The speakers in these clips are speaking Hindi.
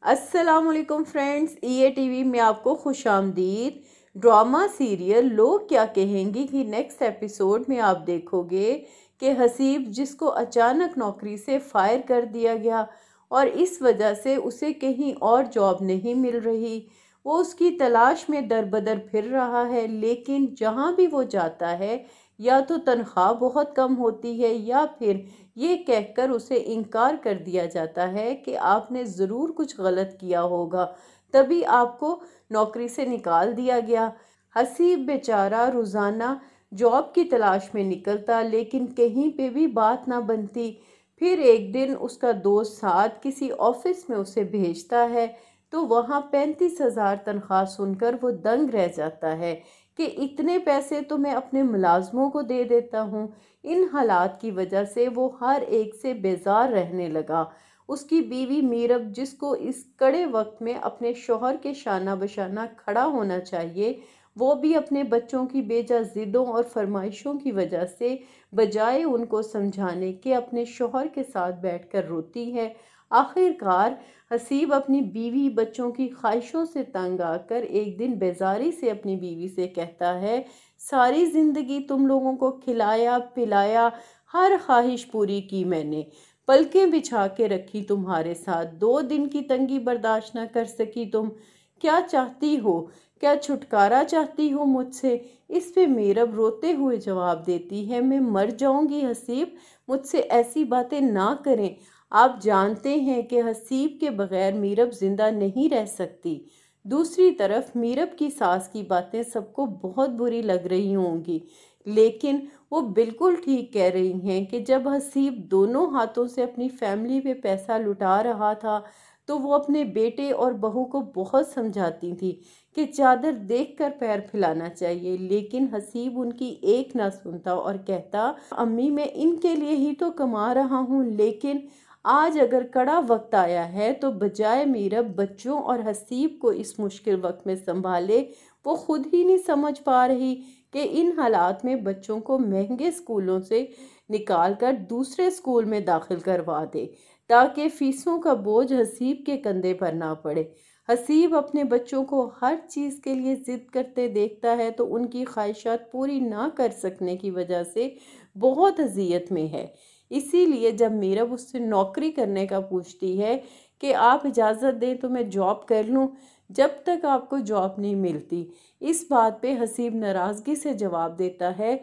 अस्सलामुअलैकुम फ्रेंड्स, ईए टीवी में आपको खुशामदीद। ड्रामा सीरियल लोग क्या कहेंगी कि नेक्स्ट एपिसोड में आप देखोगे कि हसीब, जिसको अचानक नौकरी से फायर कर दिया गया और इस वजह से उसे कहीं और जॉब नहीं मिल रही, वो उसकी तलाश में दरबदर फिर रहा है। लेकिन जहाँ भी वो जाता है या तो तनख्वाह बहुत कम होती है या फिर ये कहकर उसे इनकार कर दिया जाता है कि आपने ज़रूर कुछ गलत किया होगा, तभी आपको नौकरी से निकाल दिया गया। हसीब बेचारा रोज़ाना जॉब की तलाश में निकलता, लेकिन कहीं पे भी बात ना बनती। फिर एक दिन उसका दोस्त साथ किसी ऑफिस में उसे भेजता है, तो वहाँ 35,000 तनख्वाह सुनकर वो दंग रह जाता है कि इतने पैसे तो मैं अपने मुलाजमों को दे देता हूँ। इन हालात की वजह से वो हर एक से बेजार रहने लगा। उसकी बीवी मीरब, जिसको इस कड़े वक्त में अपने शौहर के शाना बशाना खड़ा होना चाहिए, वो भी अपने बच्चों की बेजा जिद्दों और फरमाइशों की वजह से बजाय उनको समझाने के अपने शौहर के साथ बैठकर रोती है। आखिरकार हसीब अपनी बीवी बच्चों की ख्वाहिशों से तंग आकर एक दिन बेजारी से अपनी बीवी से कहता है, सारी ज़िंदगी तुम लोगों को खिलाया पिलाया, हर ख्वाहिश पूरी की मैंने, पलकें बिछा के रखी तुम्हारे साथ, 2 दिन की तंगी बर्दाश्त ना कर सकी तुम। क्या चाहती हो? क्या छुटकारा चाहती हो मुझसे? इस पे मीरब रोते हुए जवाब देती है, मैं मर जाऊंगी हसीब, मुझसे ऐसी बातें ना करें। आप जानते हैं कि हसीब के बगैर मीरब जिंदा नहीं रह सकती। दूसरी तरफ मीरब की सास की बातें सबको बहुत बुरी लग रही होंगी, लेकिन वो बिल्कुल ठीक कह रही हैं कि जब हसीब दोनों हाथों से अपनी फैमिली पे पैसा लुटा रहा था, तो वो अपने बेटे और बहू को बहुत समझाती थी कि चादर देखकर पैर फैलाना चाहिए। लेकिन हसीब उनकी एक ना सुनता और कहता, अम्मी मैं इनके लिए ही तो कमा रहा हूँ, लेकिन आज अगर कड़ा वक्त आया है तो बजाय मीरब बच्चों और हसीब को इस मुश्किल वक्त में संभाले, वो खुद ही नहीं समझ पा रही कि इन हालात में बच्चों को महंगे स्कूलों से निकाल कर दूसरे स्कूल में दाखिल करवा दे, ताकि फीसों का बोझ हसीब के कंधे पर ना पड़े। हसीब अपने बच्चों को हर चीज़ के लिए ज़िद करते देखता है, तो उनकी ख्वाहिशात पूरी ना कर सकने की वजह से बहुत अजियत में है। इसीलिए जब मीरब उससे नौकरी करने का पूछती है कि आप इजाज़त दें तो मैं जॉब कर लूं, जब तक आपको जॉब नहीं मिलती, इस बात पे हसीब नाराज़गी से जवाब देता है,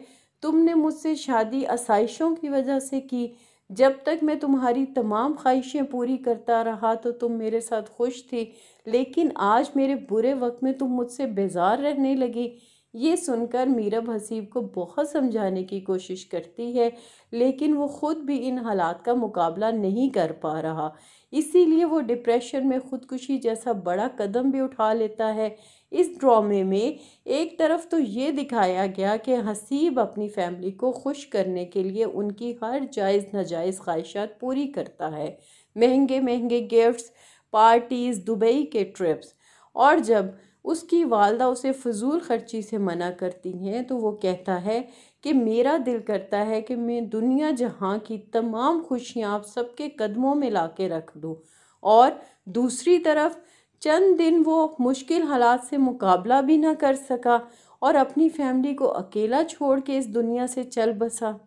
तुमने मुझसे शादी आसाइशों की वजह से की, जब तक मैं तुम्हारी तमाम ख्वाहिशें पूरी करता रहा तो तुम मेरे साथ खुश थी, लेकिन आज मेरे बुरे वक्त में तुम मुझसे बेजार रहने लगी। ये सुनकर मीरब हसीब को बहुत समझाने की कोशिश करती है, लेकिन वो खुद भी इन हालात का मुकाबला नहीं कर पा रहा। इसीलिए वो डिप्रेशन में खुदकुशी जैसा बड़ा कदम भी उठा लेता है। इस ड्रामे में एक तरफ तो ये दिखाया गया कि हसीब अपनी फैमिली को खुश करने के लिए उनकी हर जायज़ नाजायज़ ख्वाहिशात पूरी करता है, महंगे महंगे गिफ्ट्स, पार्टीज़, दुबई के ट्रिप्स, और जब उसकी वालदा उसे फजूल खर्ची से मना करती हैं तो वो कहता है कि मेरा दिल करता है कि मैं दुनिया जहाँ की तमाम खुशियाँ आप सबके कदमों में ला के रख दूँ। और दूसरी तरफ चंद दिन वो मुश्किल हालात से मुकाबला भी ना कर सका और अपनी फैमिली को अकेला छोड़ के इस दुनिया से चल बसा।